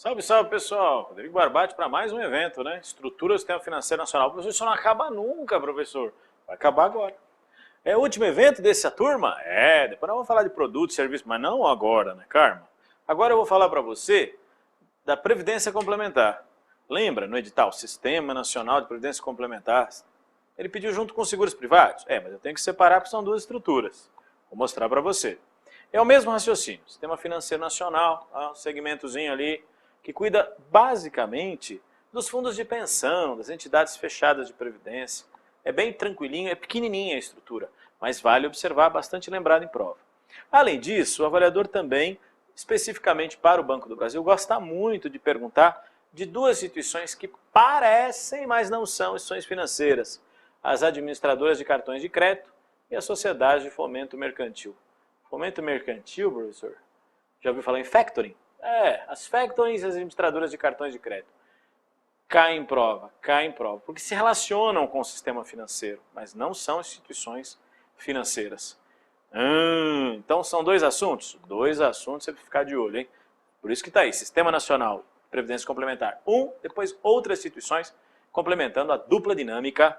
Salve, salve pessoal! Rodrigo Barbati para mais um evento, né? Estrutura do Sistema Financeiro Nacional. Professor, isso não acaba nunca, professor. Vai acabar agora. É o último evento dessa turma? É, depois nós vamos falar de produtos e serviços, mas não agora, né, Karma? Agora eu vou falar para você da Previdência Complementar. Lembra no edital Sistema Nacional de Previdência Complementar? Ele pediu junto com os seguros privados? É, mas eu tenho que separar porque são duas estruturas. Vou mostrar para você. É o mesmo raciocínio. Sistema Financeiro Nacional, um segmentozinho ali, que cuida basicamente dos fundos de pensão, das entidades fechadas de previdência. É bem tranquilinho, é pequenininha a estrutura, mas vale observar, bastante lembrado em prova. Além disso, o avaliador também, especificamente para o Banco do Brasil, gosta muito de perguntar de duas instituições que parecem, mas não são instituições financeiras. As administradoras de cartões de crédito e a Sociedade de Fomento Mercantil. Fomento Mercantil, professor? Já ouviu falar em factoring? É, as factorings e as administradoras de cartões de crédito. Cai em prova, porque se relacionam com o sistema financeiro, mas não são instituições financeiras. Então são dois assuntos? Dois assuntos, você vai ficar de olho, hein? Por isso que está aí, Sistema Nacional de Previdência Complementar. Depois outras instituições complementando a dupla dinâmica,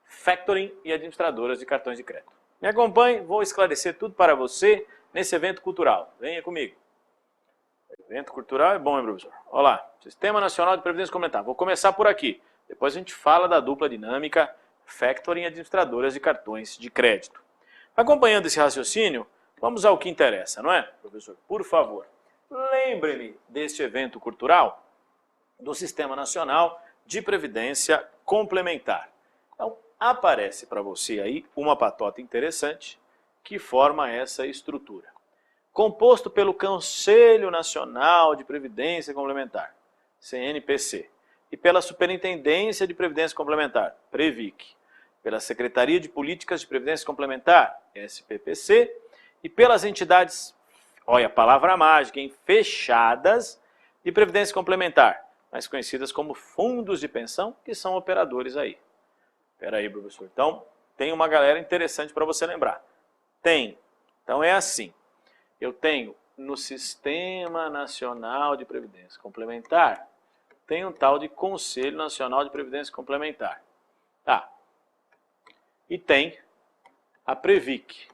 factoring e administradoras de cartões de crédito. Me acompanhe, vou esclarecer tudo para você nesse evento cultural. Venha comigo. Evento cultural é bom, hein, professor? Olha lá, Sistema Nacional de Previdência Complementar. Vou começar por aqui. Depois a gente fala da dupla dinâmica, factoring e administradoras de cartões de crédito. Acompanhando esse raciocínio, vamos ao que interessa, não é, professor? Por favor, lembre-me deste evento cultural do Sistema Nacional de Previdência Complementar. Então, aparece para você aí uma patota interessante que forma essa estrutura. Composto pelo Conselho Nacional de Previdência Complementar, CNPC, e pela Superintendência de Previdência Complementar, Previc, pela Secretaria de Políticas de Previdência Complementar, SPPC, e pelas entidades, olha a palavra mágica, hein, fechadas de Previdência Complementar, mais conhecidas como fundos de pensão, que são operadores aí. Espera aí, professor. Então, tem uma galera interessante para você lembrar. Tem. Então, é assim. Eu tenho no Sistema Nacional de Previdência Complementar, tem um tal de Conselho Nacional de Previdência Complementar. Tá. E tem a Previc.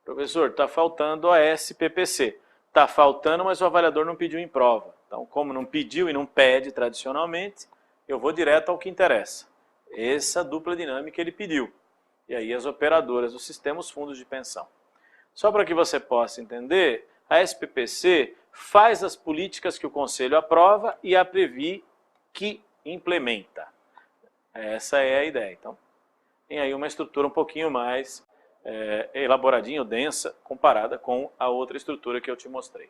Professor, está faltando a SPPC. Está faltando, mas o avaliador não pediu em prova. Então, como não pediu e não pede tradicionalmente, eu vou direto ao que interessa. Essa dupla dinâmica ele pediu. E aí as operadoras do sistema, os fundos de pensão. Só para que você possa entender, a SPPC faz as políticas que o Conselho aprova e a Previ que implementa. Essa é a ideia. Então, tem aí uma estrutura um pouquinho mais elaboradinha, densa, comparada com a outra estrutura que eu te mostrei.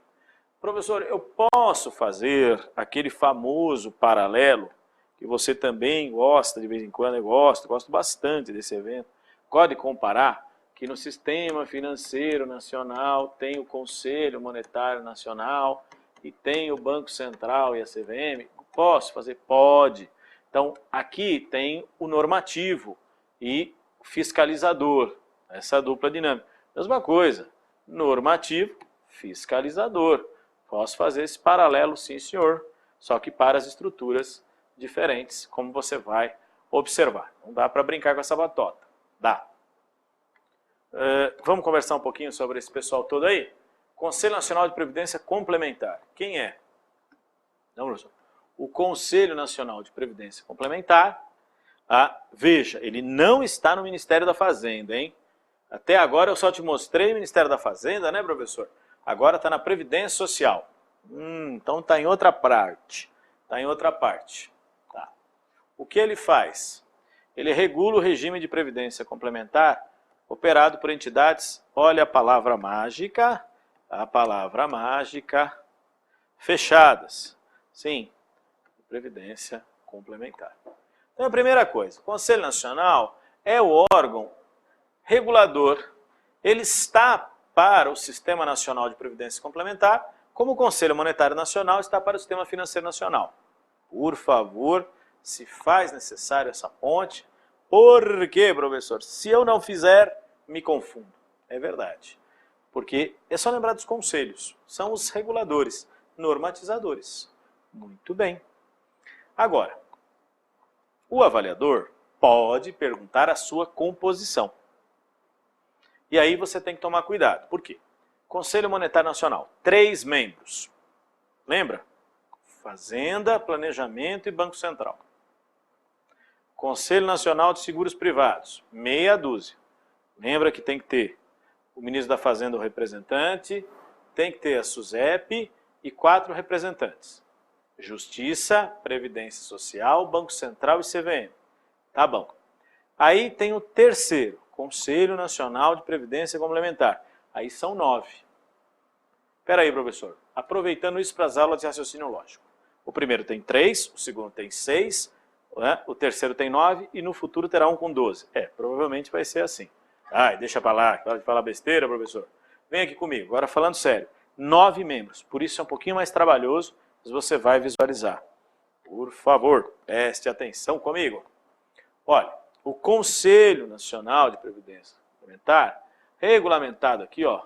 Professor, eu posso fazer aquele famoso paralelo, que você também gosta de vez em quando, eu gosto bastante desse evento, gosto de comparar, que no Sistema Financeiro Nacional tem o Conselho Monetário Nacional e tem o Banco Central e a CVM. Posso fazer? Pode. Então, aqui tem o normativo e o fiscalizador, essa dupla dinâmica. Mesma coisa, normativo, fiscalizador. Posso fazer esse paralelo, sim, senhor, só que para as estruturas diferentes, como você vai observar. Não dá para brincar com essa batota. Dá. Vamos conversar um pouquinho sobre esse pessoal todo aí? Conselho Nacional de Previdência Complementar. Quem é? Não, professor. O Conselho Nacional de Previdência Complementar, veja, ele não está no Ministério da Fazenda, hein? Até agora eu só te mostrei o Ministério da Fazenda, né, professor? Agora está na Previdência Social. Então está em outra parte. Está em outra parte. Tá. O que ele faz? Ele regula o regime de previdência complementar operado por entidades, olha a palavra mágica, fechadas. Sim, previdência complementar. Então a primeira coisa, o Conselho Nacional é o órgão regulador, ele está para o Sistema Nacional de Previdência Complementar, como o Conselho Monetário Nacional está para o Sistema Financeiro Nacional. Por favor, se faz necessário essa ponte. Por quê, professor? Se eu não fizer, me confundo. É verdade. Porque é só lembrar dos conselhos. São os reguladores. normatizadores. Muito bem. Agora, o avaliador pode perguntar a sua composição. E aí você tem que tomar cuidado. Por quê? Conselho Monetário Nacional, 3 membros. Lembra? Fazenda, Planejamento e Banco Central. Conselho Nacional de Seguros Privados, meia dúzia. Lembra que tem que ter o ministro da Fazenda, o representante, tem que ter a SUSEP e 4 representantes. Justiça, Previdência Social, Banco Central e CVM. Tá bom. Aí tem o terceiro, Conselho Nacional de Previdência Complementar. Aí são 9. Espera aí, professor. Aproveitando isso para as aulas de raciocínio lógico. O primeiro tem 3, o segundo tem 6, né? O terceiro tem 9 e no futuro terá um com 12. Provavelmente vai ser assim. Ai, deixa para lá, para de falar besteira, professor. Vem aqui comigo, agora falando sério. 9 membros, por isso é um pouquinho mais trabalhoso, mas você vai visualizar. Por favor, preste atenção comigo. Olha, o Conselho Nacional de Previdência Complementar, regulamentado aqui, ó,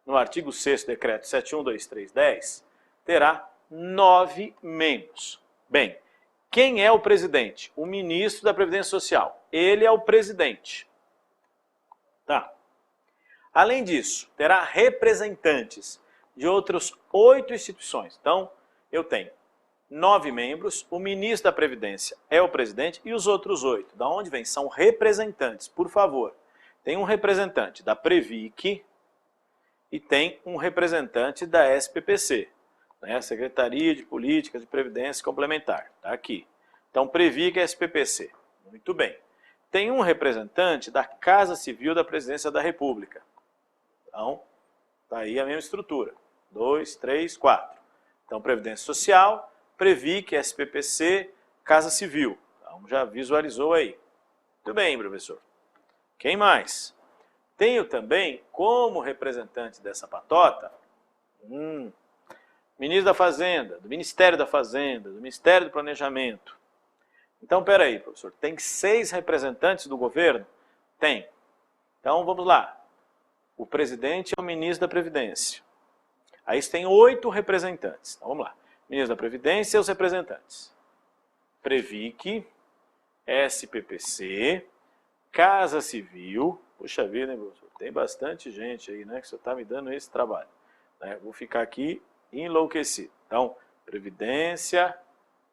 no artigo 6º decreto 712310, terá 9 membros. Bem, quem é o presidente? O ministro da Previdência Social. Ele é o presidente. Tá. Além disso, terá representantes de outras 8 instituições. Então, eu tenho 9 membros, o ministro da Previdência é o presidente e os outros 8. Da onde vem? São representantes, por favor. Tem um representante da Previc e tem um representante da SPPC, né? Secretaria de Políticas de Previdência Complementar. Está aqui. Então, Previc e SPPC. Muito bem. Tem um representante da Casa Civil da Presidência da República. Então, está aí a mesma estrutura. 2, 3, 4. Então, Previdência Social, Previc, SPPC, Casa Civil. Então, já visualizou aí. Muito bem, professor. Quem mais? Tenho também, como representante dessa patota, ministro da Fazenda, do Ministério da Fazenda, do Ministério do Planejamento. Então, peraí, professor, tem 6 representantes do governo? Tem. Então, vamos lá. O presidente é o ministro da Previdência. Aí tem 8 representantes. Então, vamos lá. Ministro da Previdência e os representantes. Previc, SPPC, Casa Civil. Puxa vida, hein, professor? Tem bastante gente aí, né, que você está me dando esse trabalho. Né? Vou ficar aqui enlouquecido. Então, Previdência,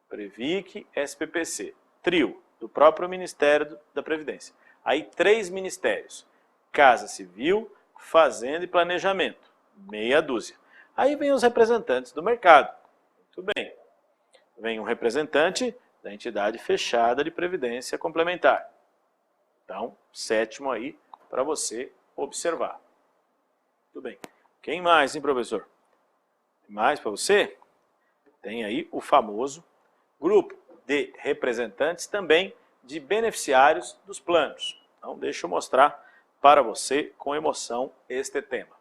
Previc, SPPC. Trio, do próprio Ministério da Previdência. Aí 3 ministérios. Casa Civil, Fazenda e Planejamento. Meia dúzia. Aí vem os representantes do mercado. Muito bem. Vem um representante da entidade fechada de previdência complementar. Então, 7º aí para você observar. Muito bem. Quem mais, hein, professor? Tem mais para você? Tem aí o famoso grupo de representantes também de beneficiários dos planos. Então, deixa eu mostrar para você com emoção este tema.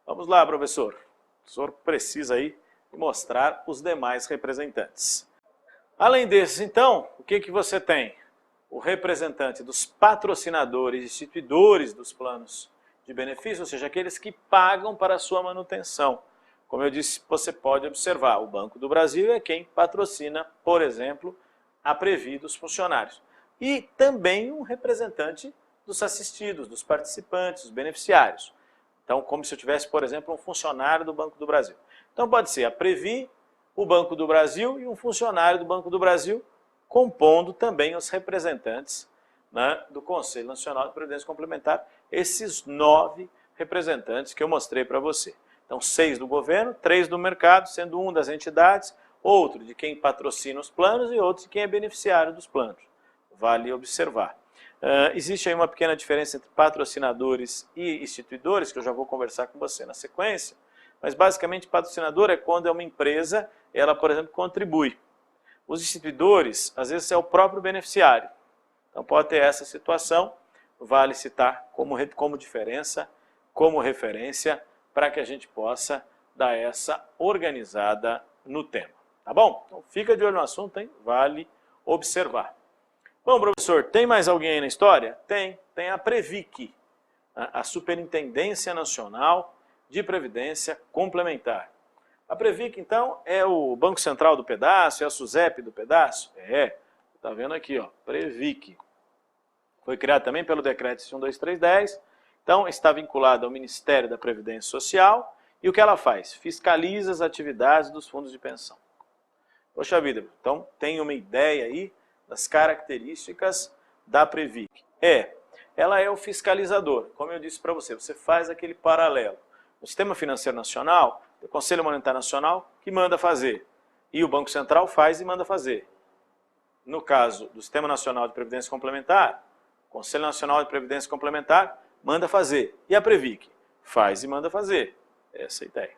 Vamos lá, professor. O professor precisa aí mostrar os demais representantes. Além desses, então, o que você tem? O representante dos patrocinadores e instituidores dos planos de benefício, ou seja, aqueles que pagam para a sua manutenção. Como eu disse, você pode observar, o Banco do Brasil é quem patrocina, por exemplo, a Previ dos funcionários. E também um representante dos assistidos, dos participantes, dos beneficiários. Então, como se eu tivesse, por exemplo, um funcionário do Banco do Brasil. Então, pode ser a Previ, o Banco do Brasil e um funcionário do Banco do Brasil, compondo também os representantes, né, do Conselho Nacional de Previdência Complementar, esses 9 representantes que eu mostrei para você. Então, 6 do governo, 3 do mercado, sendo um das entidades, outro de quem patrocina os planos e outro de quem é beneficiário dos planos. Vale observar. Existe aí uma pequena diferença entre patrocinadores e instituidores, que eu já vou conversar com você na sequência, mas basicamente patrocinador é quando é uma empresa, ela, por exemplo, contribui. Os instituidores, às vezes, é o próprio beneficiário. Então, pode ter essa situação, vale citar como diferença, como referência, para que a gente possa dar essa organizada no tema. Tá bom? Então, fica de olho no assunto, hein? Vale observar. Bom, professor, tem mais alguém aí na história? Tem a Previc, a Superintendência Nacional de Previdência Complementar. A Previc, então, é o Banco Central do pedaço, é a SUSEP do pedaço? É, tá vendo aqui, ó, Previc. Foi criado também pelo Decreto 12310, então está vinculado ao Ministério da Previdência Social, e o que ela faz? Fiscaliza as atividades dos fundos de pensão. Poxa vida, então tem uma ideia aí das características da Previc. Ela é o fiscalizador, como eu disse para você, você faz aquele paralelo. O Sistema Financeiro Nacional, o Conselho Monetário Nacional, que manda fazer, e o Banco Central faz e manda fazer. No caso do Sistema Nacional de Previdência Complementar, o Conselho Nacional de Previdência Complementar manda fazer, e a Previc faz e manda fazer. Essa é a ideia.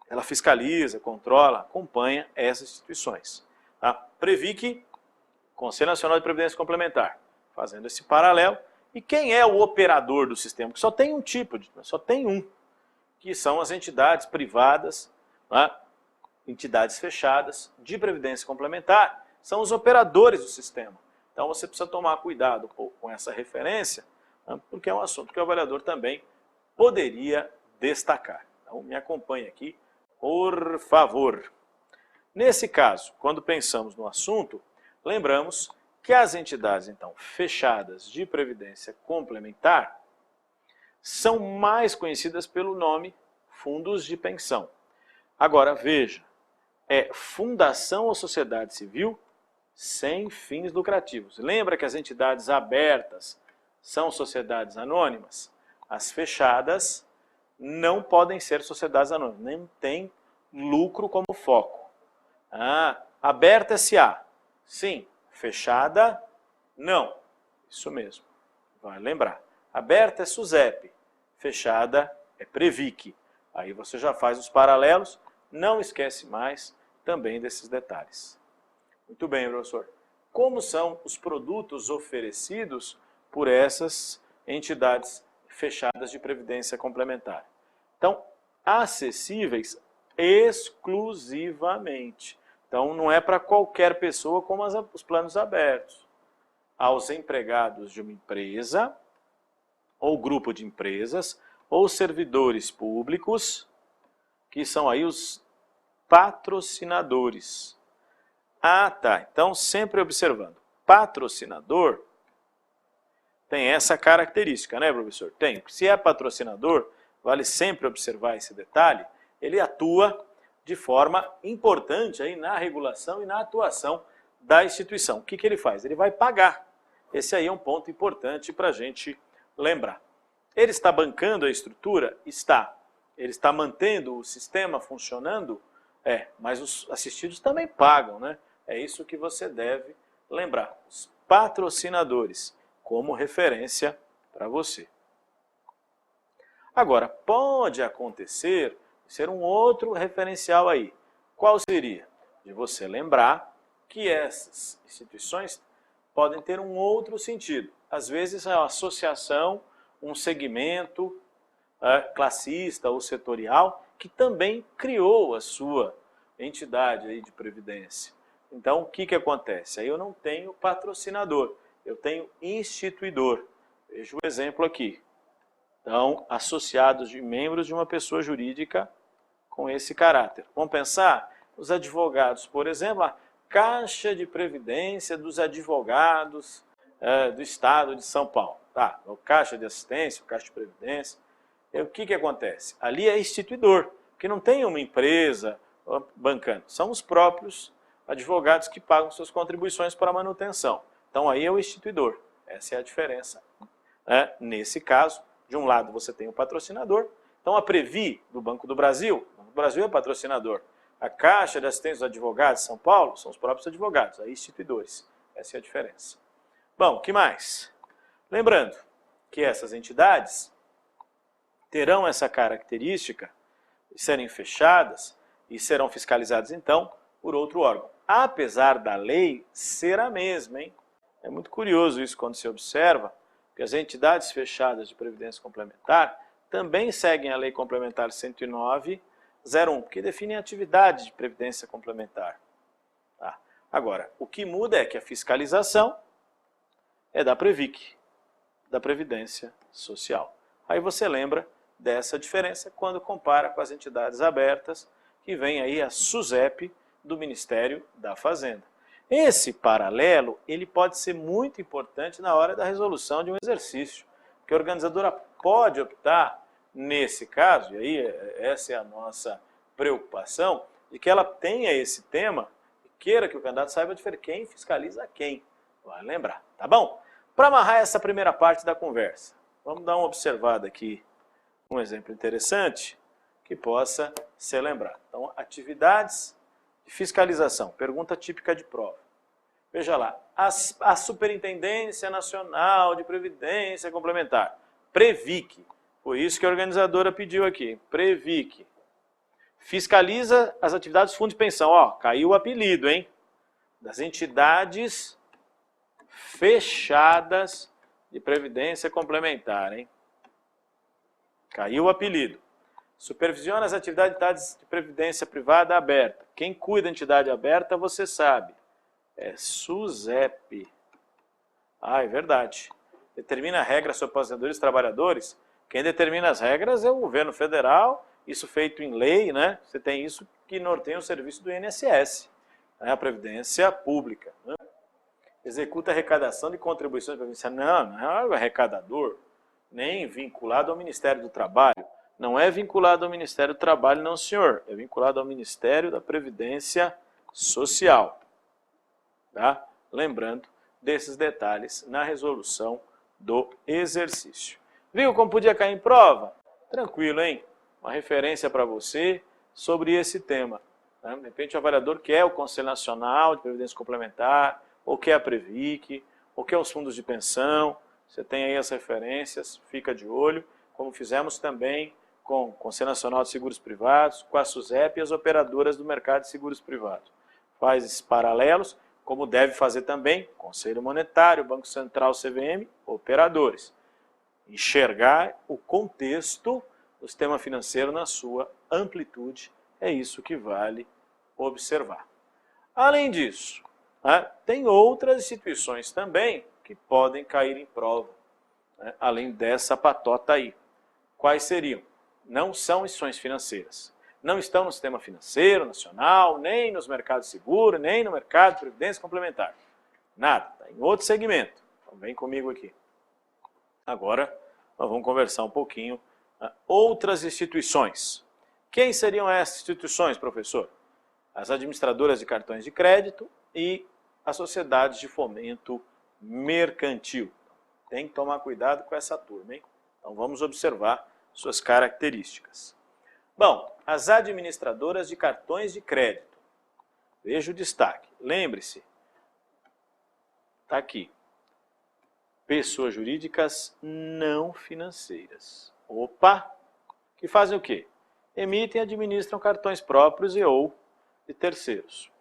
Ela fiscaliza, controla, acompanha essas instituições. Tá? Previc, Conselho Nacional de Previdência Complementar, fazendo esse paralelo. E quem é o operador do sistema? Só tem um tipo, só tem um, que são as entidades privadas, né? Entidades fechadas de previdência complementar, são os operadores do sistema. Então você precisa tomar cuidado com essa referência, né? Porque é um assunto que o avaliador também poderia destacar. Então me acompanhe aqui, por favor. Nesse caso, quando pensamos no assunto, lembramos que as entidades, então, fechadas de previdência complementar são mais conhecidas pelo nome fundos de pensão. Agora, veja, é fundação ou sociedade civil sem fins lucrativos. Lembra que as entidades abertas são sociedades anônimas? As fechadas não podem ser sociedades anônimas, nem tem lucro como foco. Aberta SA, sim. Fechada, não. Isso mesmo, vai lembrar. Aberta é SUSEP, fechada é Previc. Aí você já faz os paralelos, não esquece mais também desses detalhes. Muito bem, professor. Como são os produtos oferecidos por essas entidades fechadas de previdência complementar? Então, acessíveis exclusivamente. Então, não é para qualquer pessoa como os planos abertos. Aos empregados de uma empresa, ou grupo de empresas, ou servidores públicos, que são aí os patrocinadores. Tá. Então, sempre observando. Patrocinador tem essa característica, né, professor? Tem. Se é patrocinador, vale sempre observar esse detalhe, ele atua de forma importante aí na regulação e na atuação da instituição. O que ele faz? Ele vai pagar. Esse aí é um ponto importante para a gente lembrar. Ele está bancando a estrutura? Está. Ele está mantendo o sistema funcionando? Mas os assistidos também pagam, né? É isso que você deve lembrar. Os patrocinadores, como referência para você. Agora, pode acontecer ser um outro referencial aí. Qual seria? De você lembrar que essas instituições podem ter um outro sentido. Às vezes é uma associação, um segmento classista ou setorial que também criou a sua entidade aí de previdência. Então, o que acontece? Aí eu não tenho patrocinador, eu tenho instituidor. Veja o exemplo aqui. Então, associados de membros de uma pessoa jurídica com esse caráter. Vamos pensar? Os advogados, por exemplo, a Caixa de Previdência dos Advogados do Estado de São Paulo. Tá, o Caixa de Assistência, o Caixa de Previdência. E o que acontece? Ali é instituidor, que não tem uma empresa bancando. São os próprios advogados que pagam suas contribuições para a manutenção. Então, aí é o instituidor. Essa é a diferença. Nesse caso, de um lado você tem o patrocinador. Então, a Previ, do Banco do Brasil, o Banco do Brasil é patrocinador. A Caixa de Assistência dos Advogados de São Paulo são os próprios advogados, aí instituidores. Essa é a diferença. Bom, o que mais? Lembrando que essas entidades terão essa característica de serem fechadas e serão fiscalizadas, então, por outro órgão. Apesar da lei ser a mesma, hein? É muito curioso isso quando se observa que as entidades fechadas de previdência complementar também seguem a Lei Complementar 109/01, que define a atividade de previdência complementar. Tá. Agora, o que muda é que a fiscalização é da Previc, da Previdência Social. Aí você lembra dessa diferença quando compara com as entidades abertas, que vem aí a SUSEP do Ministério da Fazenda. Esse paralelo, ele pode ser muito importante na hora da resolução de um exercício, porque a organizadora pode optar, nesse caso, e aí essa é a nossa preocupação, de que ela tenha esse tema e queira que o candidato saiba diferir quem fiscaliza quem. Vai lembrar, tá bom? Para amarrar essa primeira parte da conversa, vamos dar uma observada aqui, um exemplo interessante que possa ser lembrado. Então, atividades de fiscalização, pergunta típica de prova. Veja lá, a Superintendência Nacional de Previdência Complementar, Previc, foi isso que a organizadora pediu aqui, Previc, fiscaliza as atividades do fundo de pensão. Ó, caiu o apelido, hein? Das entidades fechadas de previdência complementar, hein? Caiu o apelido. Supervisiona as atividades de previdência privada aberta. Quem cuida da entidade aberta, você sabe. É SUSEP. Ah, é verdade. Determina regras sobre aposentadores e trabalhadores. Quem determina as regras é o governo federal, isso feito em lei, né? Você tem isso que norteia o serviço do INSS, né? A Previdência Pública. Né? Executa a arrecadação de contribuições de previdência. Não é o arrecadador, nem vinculado ao Ministério do Trabalho. Não é vinculado ao Ministério do Trabalho, não, senhor. É vinculado ao Ministério da Previdência Social. Tá? Lembrando desses detalhes na resolução do exercício. Viu como podia cair em prova? Tranquilo, hein? Uma referência para você sobre esse tema. Né? De repente o avaliador quer o Conselho Nacional de Previdência Complementar, ou quer a Previc, ou quer os fundos de pensão. Você tem aí as referências, fica de olho, como fizemos também com o Conselho Nacional de Seguros Privados, com a SUSEP e as operadoras do mercado de seguros privados. Faz esses paralelos, como deve fazer também Conselho Monetário, Banco Central, CVM, operadores. Enxergar o contexto do sistema financeiro na sua amplitude, é isso que vale observar. Além disso, né, tem outras instituições também que podem cair em prova, né, além dessa patota aí. Quais seriam? Não são instituições financeiras. Não estão no sistema financeiro nacional, nem nos mercados seguros, nem no mercado de previdência complementar. Nada, está em outro segmento. Então vem comigo aqui. Agora, nós vamos conversar um pouquinho. Outras instituições. Quem seriam essas instituições, professor? As administradoras de cartões de crédito e as sociedades de fomento mercantil. Tem que tomar cuidado com essa turma, hein? Então vamos observar suas características. Bom, as administradoras de cartões de crédito. Veja o destaque. Lembre-se, está aqui. Pessoas jurídicas não financeiras. Opa! Que fazem o quê? Emitem e administram cartões próprios e ou de terceiros.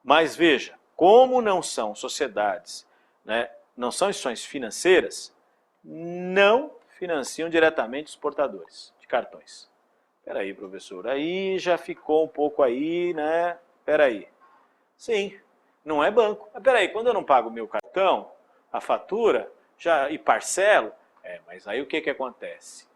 Mas veja, como não são sociedades, né, não são instituições financeiras, não financiam diretamente os portadores de cartões. Espera aí, professor, aí já ficou um pouco aí, né? Espera aí. Sim, não é banco. Mas espera aí, quando eu não pago o meu cartão, a fatura, e parcelo, mas aí o que acontece?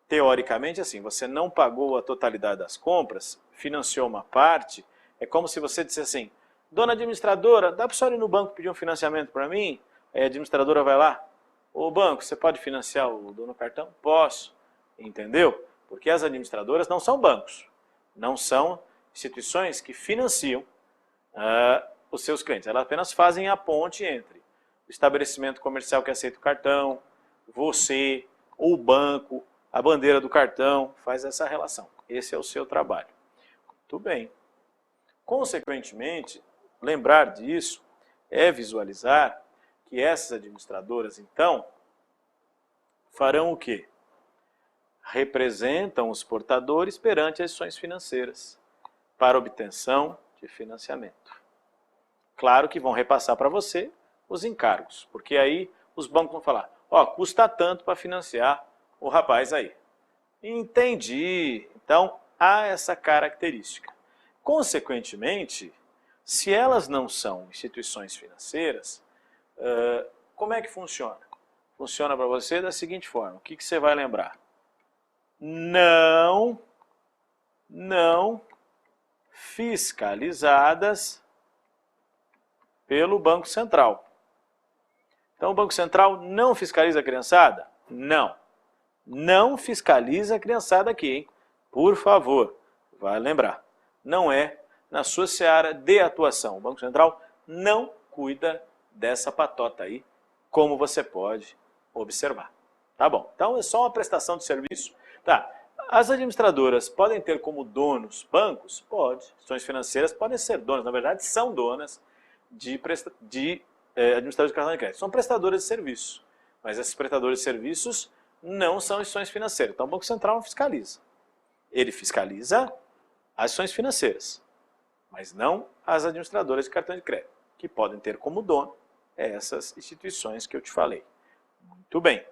Teoricamente, assim, você não pagou a totalidade das compras, financiou uma parte, é como se você dissesse assim, dona administradora, dá para a senhora ir no banco pedir um financiamento para mim? Aí a administradora vai lá, ô banco, você pode financiar o dono do cartão? Posso. Entendeu? Porque as administradoras não são bancos, não são instituições que financiam os seus clientes. Elas apenas fazem a ponte entre o estabelecimento comercial que aceita o cartão, você, ou o banco, a bandeira do cartão, faz essa relação. Esse é o seu trabalho. Muito bem. Consequentemente, lembrar disso é visualizar que essas administradoras, então, farão o quê? Representam os portadores perante as instituições financeiras para obtenção de financiamento. Claro que vão repassar para você os encargos, porque aí os bancos vão falar, ó, custa tanto para financiar o rapaz aí. Entendi. Então, há essa característica. Consequentemente, se elas não são instituições financeiras, como é que funciona? Funciona para você da seguinte forma, o que você vai lembrar? Não não fiscalizadas pelo Banco Central. Então, o Banco Central não fiscaliza a criançada? Não. Não fiscaliza a criançada aqui, hein? Por favor, vai lembrar. Não é na sua seara de atuação. O Banco Central não cuida dessa patota aí, como você pode observar. Tá bom, então é só uma prestação de serviço. Tá. As administradoras podem ter como donos bancos? Pode. Instituições financeiras podem ser donas, na verdade são donas de administradores de cartão de crédito. São prestadoras de serviço, mas esses prestadores de serviços não são instituições financeiras. Então o Banco Central não fiscaliza. Ele fiscaliza as instituições financeiras, mas não as administradoras de cartão de crédito, que podem ter como dono essas instituições que eu te falei. Muito bem.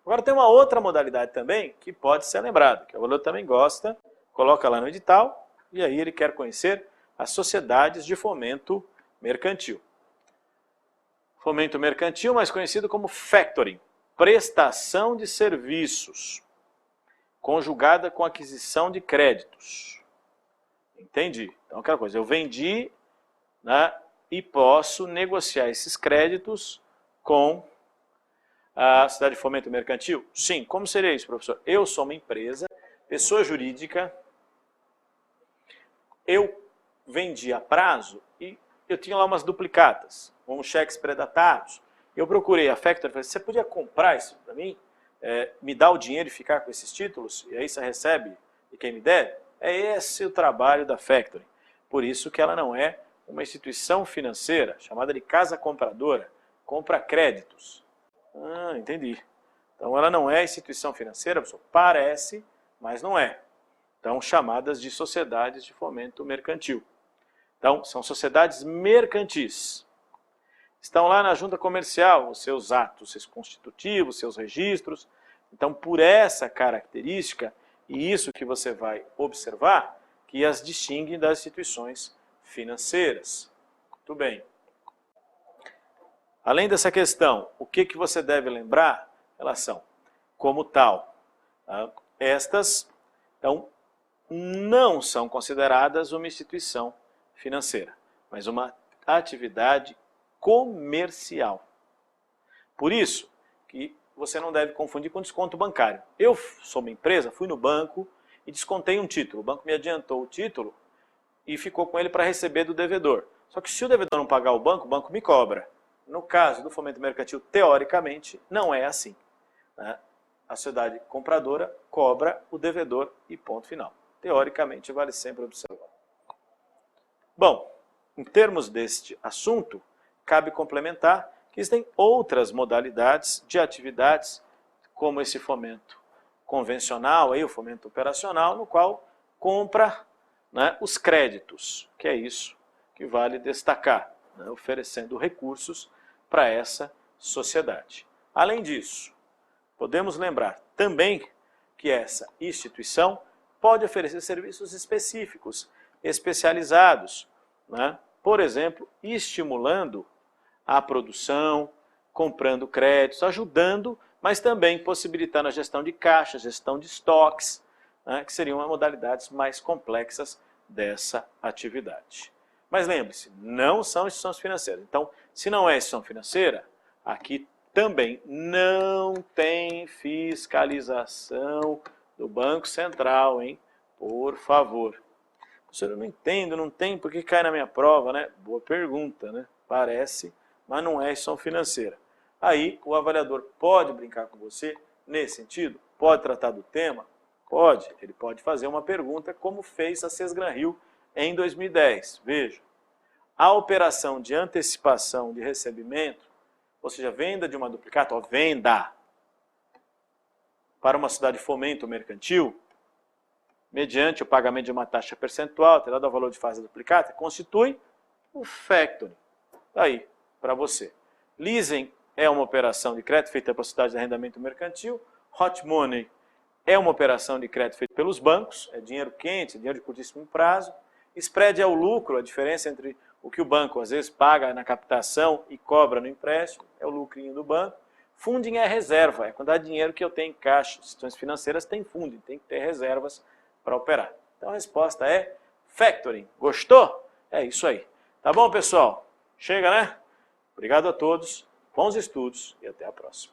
Agora tem uma outra modalidade também que pode ser lembrada, que o aluno também gosta, coloca lá no edital, e aí ele quer conhecer as sociedades de fomento mercantil. Fomento mercantil, mais conhecido como factoring, prestação de serviços, conjugada com aquisição de créditos. Entendi. Então, aquela coisa, eu vendi, né, e posso negociar esses créditos com a sociedade de fomento mercantil? Sim. Como seria isso, professor? Eu sou uma empresa, pessoa jurídica, eu vendi a prazo e eu tinha lá umas duplicatas, uns cheques predatários. Eu procurei a Factory e falei, você podia comprar isso para mim? Me dar o dinheiro e ficar com esses títulos? E aí você recebe de quem me deve? É esse o trabalho da Factory. Por isso que ela não é uma instituição financeira, chamada de casa compradora, compra créditos. Ah, entendi. Então ela não é instituição financeira, professor? Parece, mas não é. Então, chamadas de sociedades de fomento mercantil. Então, são sociedades mercantis. Estão lá na junta comercial, os seus atos, seus constitutivos, seus registros. Então, por essa característica, e isso que você vai observar, que as distingue das instituições financeiras. Muito bem. Além dessa questão, o que você deve lembrar? Elas são, como tal, estas então, não são consideradas uma instituição financeira, mas uma atividade comercial. Por isso que você não deve confundir com desconto bancário. Eu sou uma empresa, fui no banco e descontei um título. O banco me adiantou o título e ficou com ele para receber do devedor. Só que se o devedor não pagar o banco me cobra. No caso do fomento mercantil, teoricamente, não é assim, né? A sociedade compradora cobra o devedor e ponto final. Teoricamente, vale sempre observar. Bom, em termos deste assunto, cabe complementar que existem outras modalidades de atividades, como esse fomento convencional, aí, o fomento operacional, no qual compra, né, os créditos, que é isso que vale destacar, né, oferecendo recursos para essa sociedade. Além disso, podemos lembrar também que essa instituição pode oferecer serviços específicos, especializados, né? Por exemplo, estimulando a produção, comprando créditos, ajudando, mas também possibilitando a gestão de caixa, gestão de estoques, né? Que seriam as modalidades mais complexas dessa atividade. Mas lembre-se, não são instituições financeiras. Então, se não é instituição financeira, aqui também não tem fiscalização do Banco Central, hein? Por favor. Professor, eu não entendo, não tem, por que cai na minha prova, né? Boa pergunta, né? Parece, mas não é instituição financeira. Aí, o avaliador pode brincar com você nesse sentido? Pode tratar do tema? Pode. Ele pode fazer uma pergunta como fez a Sesgran-Rio em 2010. Veja, a operação de antecipação de recebimento, ou seja, venda de uma duplicata, venda para uma sociedade de fomento mercantil, mediante o pagamento de uma taxa percentual, alterada ao valor de fase da duplicata, constitui o factoring. Está aí, para você. Leasing é uma operação de crédito feita pela sociedade de arrendamento mercantil. Hot money é uma operação de crédito feita pelos bancos, é dinheiro quente, dinheiro de curtíssimo prazo. Spread é o lucro, a diferença entre o que o banco às vezes paga na captação e cobra no empréstimo, é o lucrinho do banco. Funding é reserva, é a quantidade de dinheiro que eu tenho em caixa. Instituições financeiras têm funding, tem que ter reservas para operar. Então a resposta é factoring. Gostou? É isso aí. Tá bom, pessoal? Chega, né? Obrigado a todos, bons estudos e até a próxima.